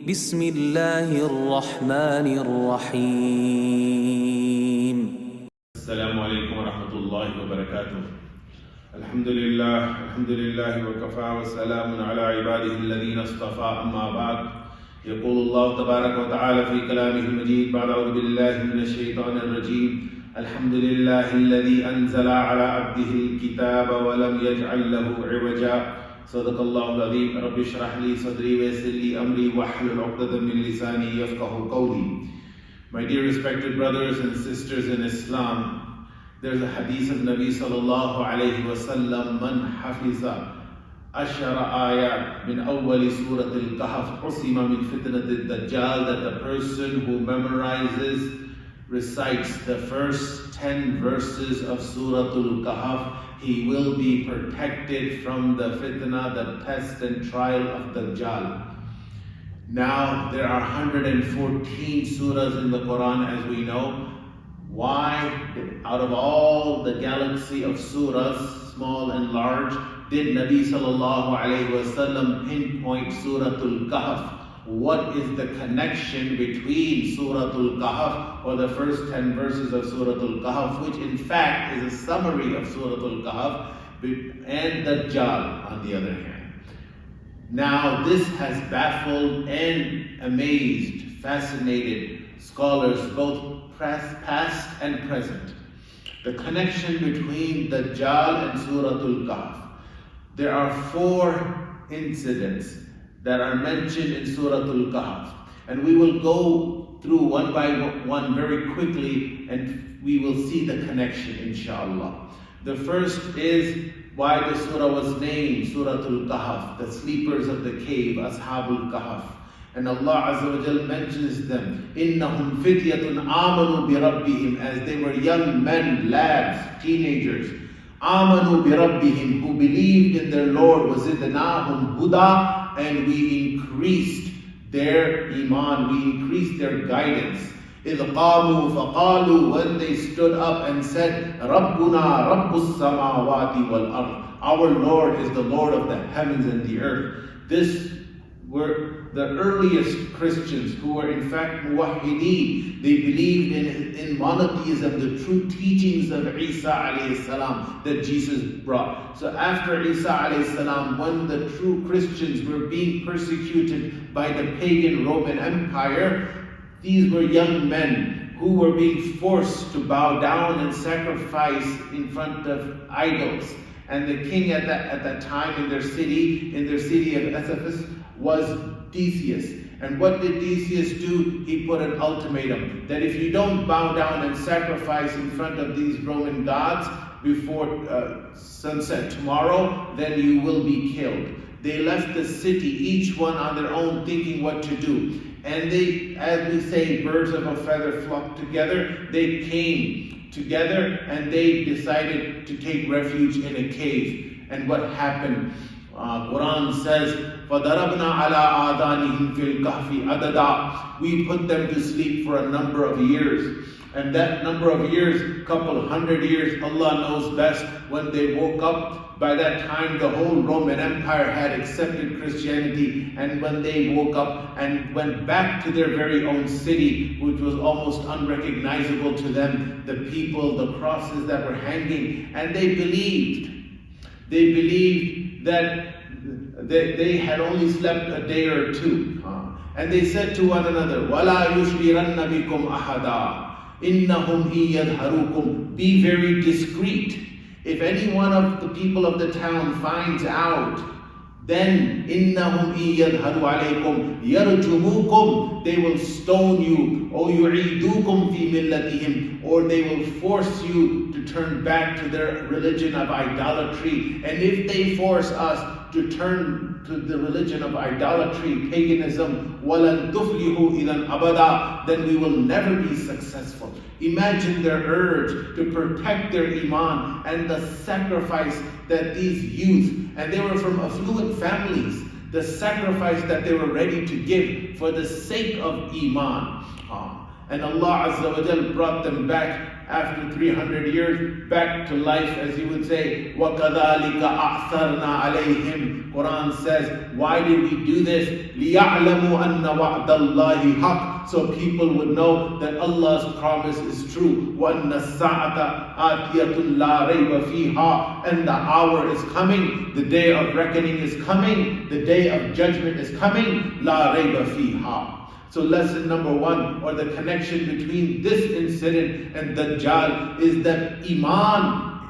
بسم الله الرحمن الرحيم. السلام عليكم ورحمة الله وبركاته. الحمد لله وكفى وسلام على عباده الذين اصطفى. أما بعد، يقول الله تبارك وتعالى في كلامه المجيد بعد أعوذ بالله من الشيطان الرجيم. الحمد لله الذي أنزل على عبده الكتاب ولم يجعل له عوجا. صدق الله العظيم. رب اشرح لي صدري ويسر لي أمري واحلل عقدة من لساني يفقهوا قولي. My dear respected brothers and sisters in Islam, there's a hadith of Nabi sallallahu alayhi wa sallam, man hafiza ashara ayat min awwali surat al-Kahf usima min fitnat al-Dajjal, that the person who memorizes, recites the first 10 verses of Surah Al-Kahf, he will be protected from the fitna, the test and trial of Dajjal. Now, there are 114 surahs in the Quran, as we know. Why, out of all the galaxy of surahs, small and large, did Nabi sallallahu alayhi wa sallam pinpoint Suratul Kahf? What is the connection between Suratul Kahf, or the first 10 verses of Suratul Kahf, which in fact is a summary of Suratul Kahf, and Dajjal on the other hand? Now, this has baffled and amazed, fascinated scholars, both past and present. The connection between Dajjal and Suratul Kahf. There are 4 incidents that are mentioned in Suratul Kahf, and we will go through one by one very quickly, and we will see the connection, inshallah. The first is why the surah was named Suratul Kahf, the sleepers of the cave, Ashabul Kahf. And Allah Azza wa Jal mentions them, إِنَّهُمْ فِتْيَةٌ آمَنُوا بِرَبِّهِمْ, as they were young men, lads, teenagers. آمَنُوا بِرَبِّهِمْ, who believed in their Lord, وَزِدْنَاهُمْ هُدًى, and we increased their iman, we increased their guidance. إِذْ قَامُوا فَقَالُوا, when they stood up and said, رَبُّنَا رَبُّ السَّمَاوَاتِ وَالْأَرْضِ, our Lord is the Lord of the heavens and the earth. This were the earliest Christians who were in fact muwahhideen. They believed in monotheism, the true teachings of Isa alayhi salam that Jesus brought. So after Isa alayhi salam, when the true Christians were being persecuted by the pagan Roman Empire, these were young men who were being forced to bow down and sacrifice in front of idols. And the king at that time in their city of Ephesus, was Theseus. And what did Theseus do? He put an ultimatum that if you don't bow down and sacrifice in front of these Roman gods before sunset tomorrow, then you will be killed. They left the city, each one on their own, thinking what to do. And they, as we say, birds of a feather flock together. They came together and they decided to take refuge in a cave. And what happened? Quran says, فَضَرَبْنَا عَلَىٰ آذَانِهِمْ فِي الْكَهْفِ عَدَدًا. We put them to sleep for a number of years. And that number of years, couple 100 years, Allah knows best. When they woke up, by that time the whole Roman Empire had accepted Christianity. And when they woke up and went back to their very own city, which was almost unrecognizable to them, the people, the crosses that were hanging, and they believed that they had only slept a day or two. And they said to one another, وَلَا يُشْعِرَنَّ بِكُمْ أَحَدًا إِنَّهُمْ إِن يَظْهَرُوكُمْ. Be very discreet. If any one of the people of the town finds out, then إِنَّهُمْ إِن يَظْهَرُوا عَلَيْكُمْ يَرْجُمُوكُمْ, they will stone you, or يُعِيدُوكُمْ فِي مِلَّتِهِمْ, or they will force you to turn back to their religion of idolatry. And if they force us to turn to the religion of idolatry, paganism, وَلَن تُفْلِحُوا إِذًا أَبَدًا, then we will never be successful. Imagine their urge to protect their iman and the sacrifice that these youth, and they were from affluent families, the sacrifice that they were ready to give for the sake of iman. And Allah Azza wa Jal brought them back after 300 years, back to life, as you would say. وَكَذَلِكَ أَعْثَرْنَا عَلَيْهِمْ. Quran says, why did we do this? لِيَعْلَمُوا أَنَّ وَعْدَ اللَّهِ حَقٌّ. So people would know that Allah's promise is true. وَأَنَّ السَّاعَةَ آتِيَةٌ لَا رَيْبَ فِيهَا. And the hour is coming, the day of reckoning is coming, the day of judgment is coming. لَا رَيْبَ فِيهَا. So lesson number one, or the connection between this incident and Dajjal, is that Iman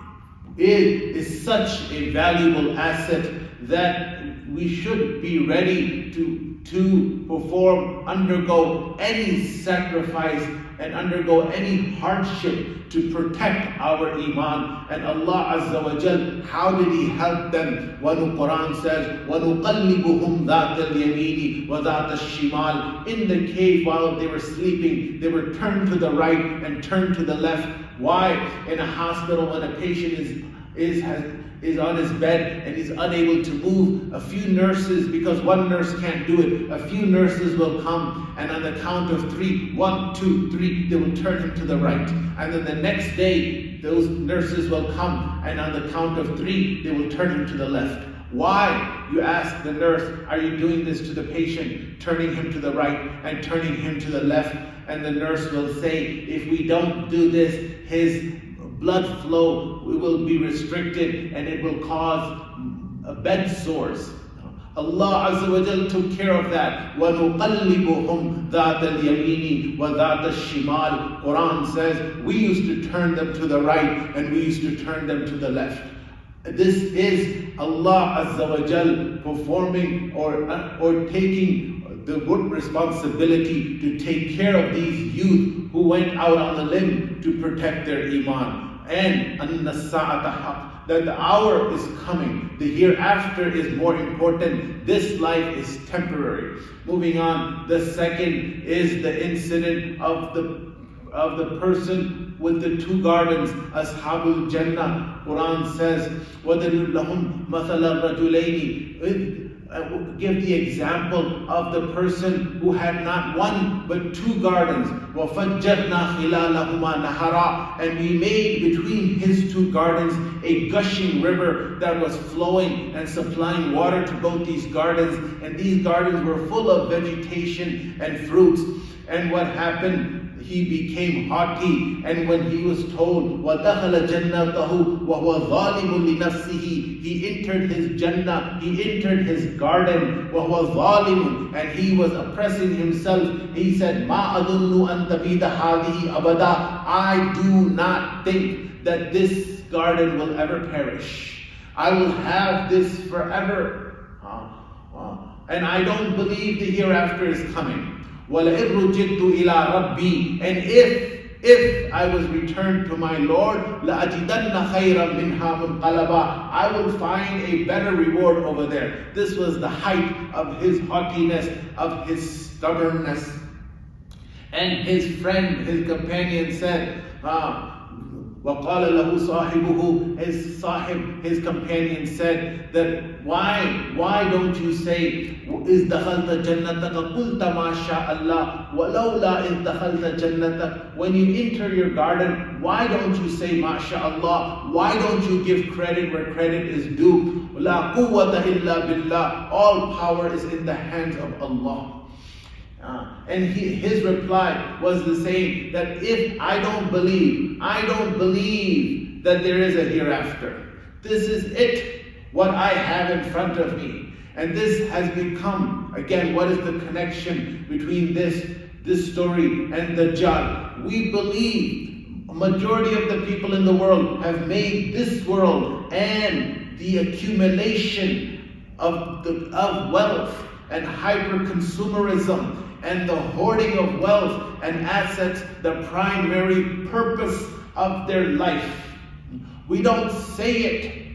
is such a valuable asset that we should be ready to perform, undergo any sacrifice and undergo any hardship to protect our Iman. And Allah Azza wa Jal, how did He help them? When the Quran says, وَنُقَلِّبُهُمْ ذَاتَ الْيَمِينِ وَذَاتَ الشِّمَالِ. In the cave while they were sleeping, they were turned to the right and turned to the left. Why? In a hospital, when a patient is on his bed and he's unable to move, a few nurses, because one nurse can't do it, a few nurses will come, and on the count of 3, 1, 2, 3, they will turn him to the right. And then the next day, those nurses will come, and on the count of 3, they will turn him to the left. Why? You ask the nurse, are you doing this to the patient, turning him to the right and turning him to the left? And the nurse will say, if we don't do this, his blood flow will be restricted and it will cause bed sores. Allah Azza wa Jal took care of that. وَنُقَلِّبُهُمْ ذَاتَ الْيَمِينِ وَذَاتَ الشِّمَالِ. Quran says we used to turn them to the right and we used to turn them to the left. This is Allah Azza wa Jal performing or taking the good responsibility to take care of these youth who went out on the limb to protect their Iman. And أَنَّ السَّاعَةَ حَقٌّ. That the hour is coming. The hereafter is more important. This life is temporary. Moving on, the second is the incident of the person with the 2 gardens, Ashabul Jannah. Quran says, وَضَرِبْ لَهُمْ مَثَلَ الرَّجُلَيْنِ. Give the example of the person who had not 1 but 2 gardens. وَفَجَّرْنَا خِلَالَهُمَا نَهَرًا. And we made between his 2 gardens a gushing river that was flowing and supplying water to both these gardens. And these gardens were full of vegetation and fruits. And what happened? He became haughty, and when he was told, وَدَخَلَ جَنَّتَهُ وَهُوَ ظَالِمٌ لِنَفْسِهِ. He entered his Jannah, he entered his garden, وَهُوَ ظَالِمٌ. And he was oppressing himself. He said, مَا أَظُنُّ أَن تَبِيدَ هَذِهِ أَبَدًا. I do not think that this garden will ever perish. I will have this forever. And I don't believe the hereafter is coming. وَلَئِن رُجِعْتُ إِلَىٰ رَبِّي. And if I was returned to my Lord, لَأَجِدَنَّ خَيْرًا مِنْهَا مُنْقَلَبًا. I will find a better reward over there. This was the height of his haughtiness, of his stubbornness. And his friend, his companion said, وَقَالَ لَهُ صَاحِبُهُ. His sahib, his companion said that why don't you say إِذْ دَخَلْتَ جَنَّتَكَ قُلْتَ مَا شَاءَ اللَّهُ وَلَوْلَا إِذْ دَخَلْتَ جَنَّتَكَ. When you enter your garden, why don't you say مَا شَاءَ اللَّهُ? Why don't you give credit where credit is due? لَا قُوَّةَ إِلَّا بِاللَّهِ. All power is in the hands of Allah. And his reply was the same, that if I don't believe that there is a hereafter. This is it, what I have in front of me. And this has become, again, what is the connection between this story and Dajjal? We believe a majority of the people in the world have made this world and the accumulation of wealth and hyper-consumerism and the hoarding of wealth and assets the primary purpose of their life. We don't say it,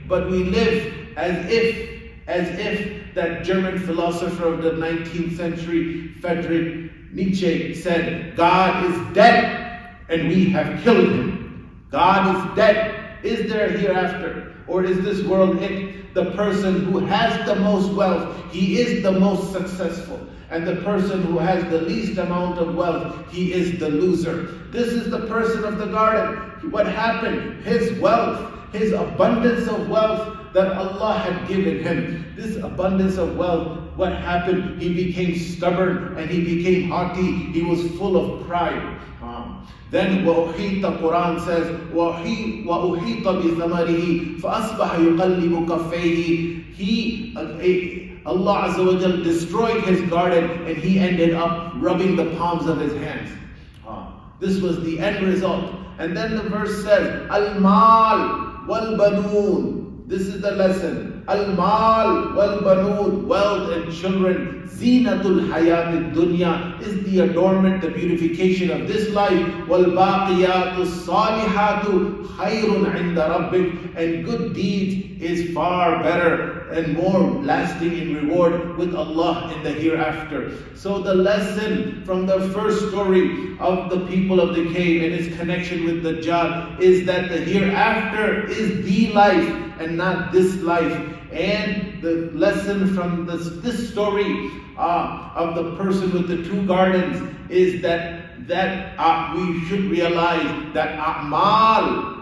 but we live as if that German philosopher of the 19th century, Friedrich Nietzsche, said, God is dead and we have killed him. God is dead. Is there a hereafter? Or is this world it? The person who has the most wealth, he is the most successful. And the person who has the least amount of wealth, he is the loser. This is the person of the garden. What happened? His wealth, his abundance of wealth that Allah had given him. This abundance of wealth, what happened? He became stubborn and he became haughty. He was full of pride. Then وَأُحِيطَ, Quran says, وَأُحِيطَ بِثَمَرِهِ فَأَصْبَحَ يُقَلِّبُ كَفَّيْهِ. Allah Azza wa Jal destroyed his garden and he ended up rubbing the palms of his hands. This was the end result. And then the verse says, Al-Mal wal-Banoon. This is the lesson. Al-Mal wal-Banoon, wealth and children. Zinatul Hayat Dunya is the adornment, the beautification of this life. Wal-Baqiyatu Salihatu Khayrun Inda Rabbik. And good deeds is far better and more lasting in reward with Allah in the hereafter. So the lesson from the first story of the people of the cave and its connection with Dajjal is that the hereafter is the life and not this life. And the lesson from this story of the person with the two gardens is that we should realize that a'mal,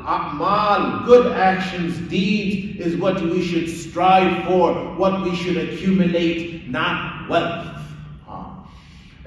good actions, deeds, is what we should strive for, what we should accumulate, not wealth.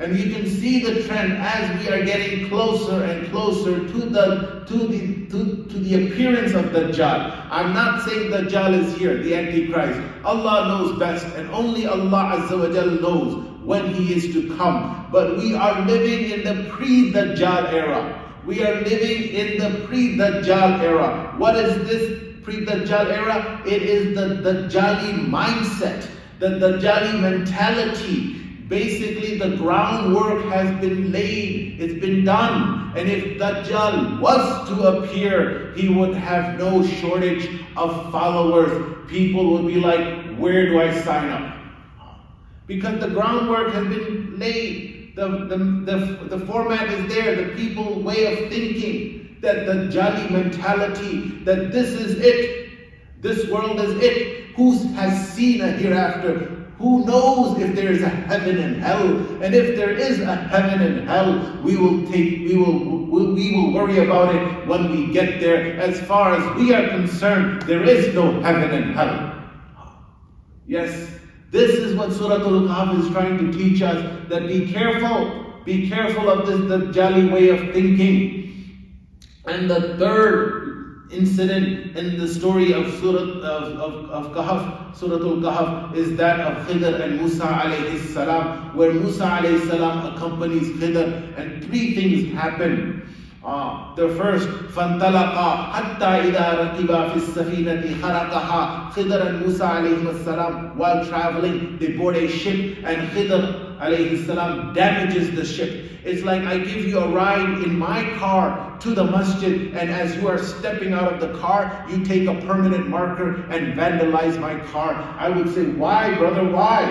And you can see the trend as we are getting closer and closer to the appearance of Dajjal. I'm not saying Dajjal is here, the Antichrist. Allah knows best, and only Allah Azza wa Jal knows when he is to come. But we are living in the pre-Dajjal era. We are living in the pre-Dajjal era. What is this pre-Dajjal era? It is the Dajjali mindset, the Dajjali mentality. Basically, the groundwork has been laid, it's been done. And if Dajjal was to appear, he would have no shortage of followers. People would be like, where do I sign up? Because the groundwork has been laid. The format is there, the people's way of thinking, that the Dajjali mentality, that this is it, this world is it. Who has seen a hereafter? Who knows if there is a heaven and hell? And if there is a heaven and hell, we will worry about it when we get there. As far as we are concerned, there is no heaven and hell. Yes, this is what Surah Al-Kahf is trying to teach us, that be careful of this Dajjali way of thinking. And the third incident in the story of Surah Al-Kahf is that of Khidr and Musa alayhi salam, where Musa alayhi salam accompanies Khidr, and three things happen. The first, فَانْطَلَقَا حَتَّى إِذَا رَكِبَا فِي السَّفِينَةِ خَرَقَهَا. Khidr and Musa alayhi salam, while traveling, they board a ship, and Khidr alayhi salam damages the ship. It's like I give you a ride in my car to the masjid, and as you are stepping out of the car, you take a permanent marker and vandalize my car. I would say, why, brother, why?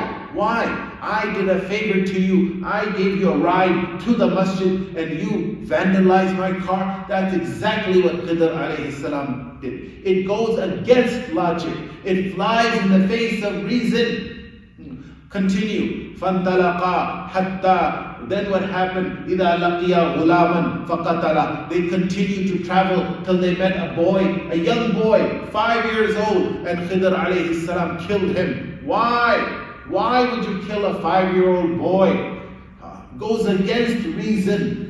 I did a favor to you. I gave you a ride to the masjid and you vandalize my car. That's exactly what Khidr alayhi salam did. It goes against logic. It flies in the face of reason. Continue. فَانْطَلَقَا حَتَّى. Then what happened? إِذَا لَقِيَا غُلَامًا فَقَتَلَ. They continued to travel till they met a boy, a young boy, 5 years old, and Khidr alayhi salam killed him. Why? Why would you kill a 5-year-old boy? Goes against reason.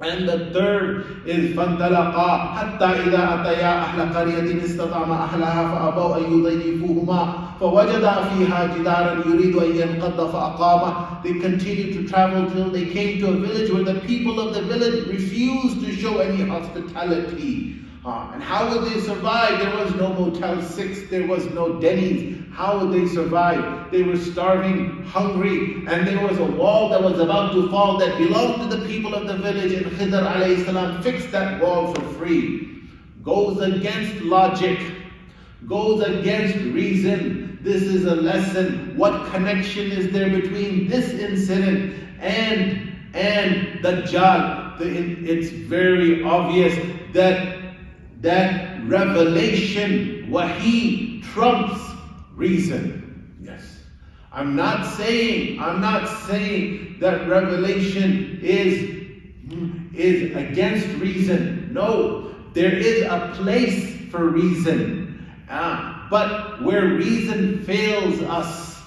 And the third is فَانْطَلَقَا حَتَّى إِذَا أَتَيَا أَهْلَ قَرْيَةٍ اسْتَطْعَمَا أَهْلَهَا فَأَبَوْا أَن يُضَيِّفُوهُمَا فَوَجَدَا فِيهَا جِدَارًا يُرِيدُ أَن يَنْقَضَّ فَأَقَامَهُ. They continued to travel till they came to a village where the people of the village refused to show any hospitality. And how would they survive? There was no Motel 6, there was no Denny's. How would they survive? They were starving, hungry, and there was a wall that was about to fall that belonged to the people of the village, and Khidr alayhi salam fixed that wall for free. Goes against logic, goes against reason. This is a lesson. What connection is there between this incident and Dajjal? It's very obvious that that revelation, wahi, trumps reason. Yes. I'm not saying that revelation is against reason. No, there is a place for reason. But where reason fails us,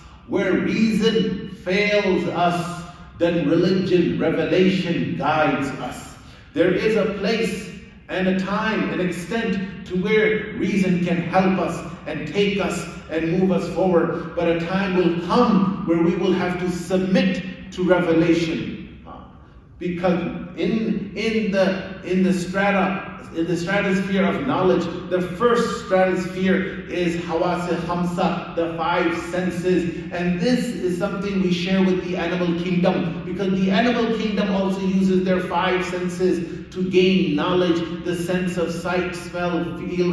then religion, revelation guides us. There is a place and a time, an extent to where reason can help us and take us and move us forward. But a time will come where we will have to submit to revelation. Because in the stratosphere of knowledge, the first stratosphere is 𝘾𝙊𝙉𝙒𝘾𝙏, the five senses, and this is something we share with the animal kingdom, because the animal kingdom also uses their five senses to gain knowledge, the sense of sight, smell, feel,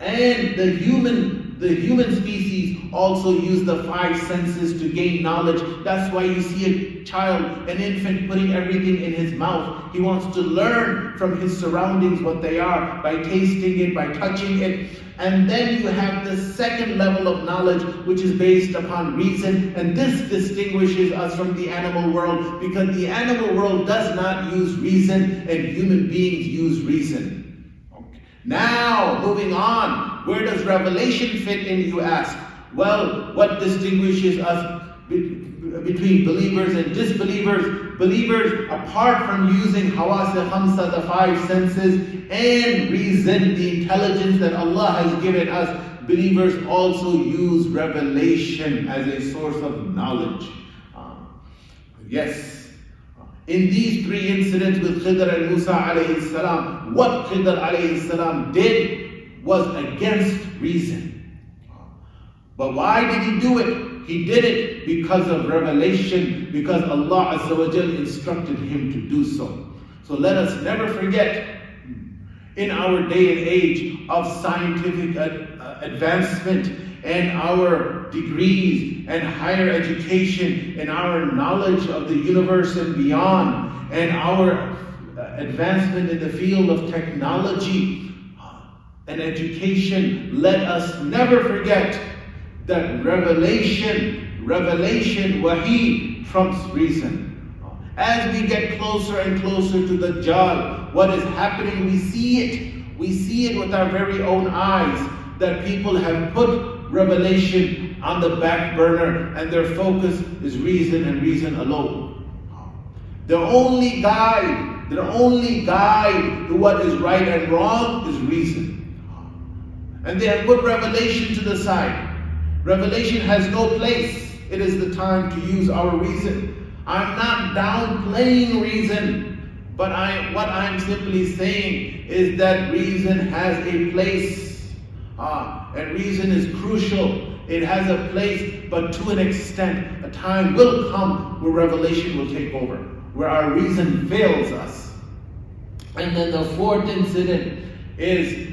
and the human species also use the five senses to gain knowledge. That's why you see a child, an infant, putting everything in his mouth. He wants to learn from his surroundings what they are by tasting it, by touching it. And then you have the second level of knowledge, which is based upon reason. And this distinguishes us from the animal world, because the animal world does not use reason and human beings use reason. Now, moving on, where does revelation fit in, you ask? Well, what distinguishes us between believers and disbelievers? Believers, apart from using 𝘾𝙊𝙉𝙒𝘾𝙏, the five senses, and reason, the intelligence that Allah has given us, believers also use revelation as a source of knowledge. Yes. In these three incidents with Khidr and Musa alayhi salam, what Khidr alayhi salam did was against reason. But why did he do it? He did it because of revelation, because Allah Azza wa Jal instructed him to do so. So let us never forget, in our day and age of scientific advancement and our degrees and higher education and our knowledge of the universe and beyond, and our advancement in the field of technology and education, let us never forget that revelation, wahi, trumps reason. As we get closer and closer to the Dajjal, what is happening? We see it with our very own eyes, that people have put revelation on the back burner and their focus is reason and reason alone. Their only guide to what is right and wrong is reason. And they have put revelation to the side. Revelation has no place. It is the time to use our reason. I'm not downplaying reason, but what I'm simply saying is that reason has a place. And reason is crucial. It has a place, but to an extent. A time will come where revelation will take over, where our reason fails us. And then the fourth incident is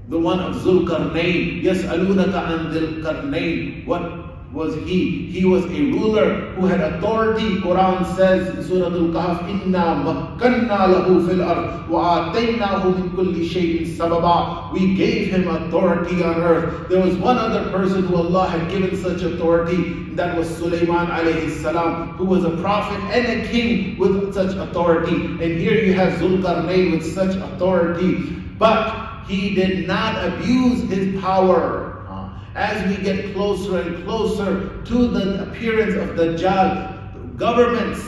the one of ذُوالْقَرْنَيْنِ. يَسْأَلُونَكَ عَنْ ذِي الْقَرْنَيْنِ. What was he? He was a ruler who had authority. Quran says in Surah Al-Kahf, إِنَّا مَكَّنَّا لَهُ فِي الْأَرْضِ وَآتَيْنَاهُ مِنْ كُلِّ شَيْءٍ سَبَبًا. We gave him authority on earth. There was one other person who Allah had given such authority, and that was Sulaiman alayhi salam, who was a prophet and a king with such authority. And here you have ذُوالْقَرْنَيْنِ with such authority. But he did not abuse his power. As we get closer and closer to the appearance of Dajjal, governments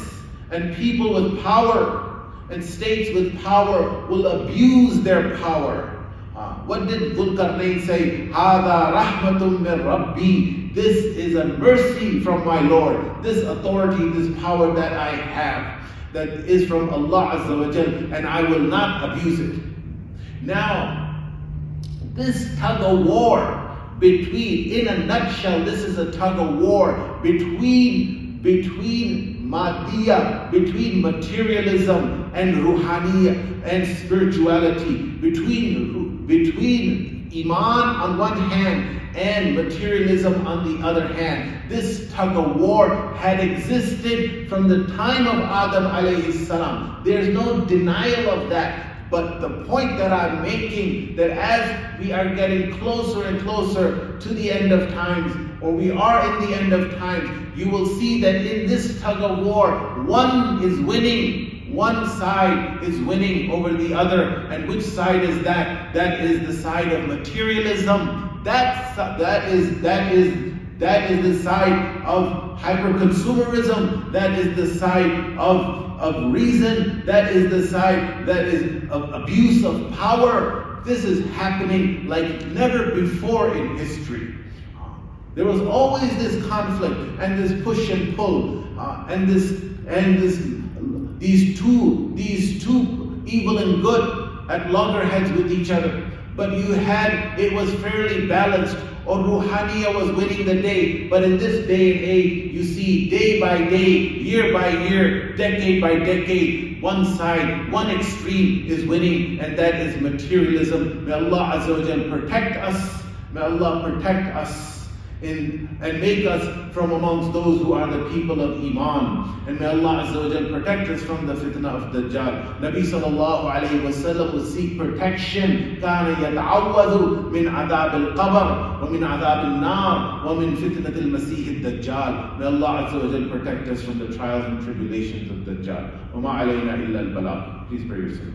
and people with power and states with power will abuse their power. What did ذُوالْقَرْنَيْنِ say? هَذَا رَحْمَةٌ مِّن رَبِّي. This is a mercy from my Lord. This authority, this power that I have, that is from Allah Azza wa Jal, and I will not abuse it. Now, this tug of war between, in a nutshell, this is a tug of war between madiyya, between materialism and ruhaniyya and spirituality, between iman on one hand and materialism on the other hand. This tug of war had existed from the time of Adam alayhi salam. There's no denial of that. But the point that I'm making, that as we are getting closer and closer to the end of times, or we are in the end of times, you will see that in this tug of war, one is winning. One side is winning over the other. And which side is that? That is the side of materialism. That is the side of hyperconsumerism. That is the side of reason. That is the side that is of abuse of power. This is happening like never before in history. There was always this conflict and this push and pull these two evil and good at loggerheads with each other. But it was fairly balanced, or Ruhaniya was winning the day. But in this day and age, you see day by day, year by year, decade by decade, one side, one extreme is winning, and that is materialism. May Allah Azza wa Jal protect us. May Allah protect us and make us from amongst those who are the people of Iman. And may Allah Azza wa Jal protect us from the fitna of Dajjal. Nabi sallallahu alayhi wa sallam will seek protection. كَانَ يَتَعَوَّذُ مِنْ عَذَابِ الْقَبْرِ وَمِنْ عَذَابِ النَّارِ وَمِنْ فِتْنَةِ الْمَسِيحِ الدَّجَّالِ. May Allah Azza wa Jal protect us from the trials and tribulations of Dajjal. وَمَا عَلَيْنَا إِلَّا الْبَلَاغُ. Please pray yourself.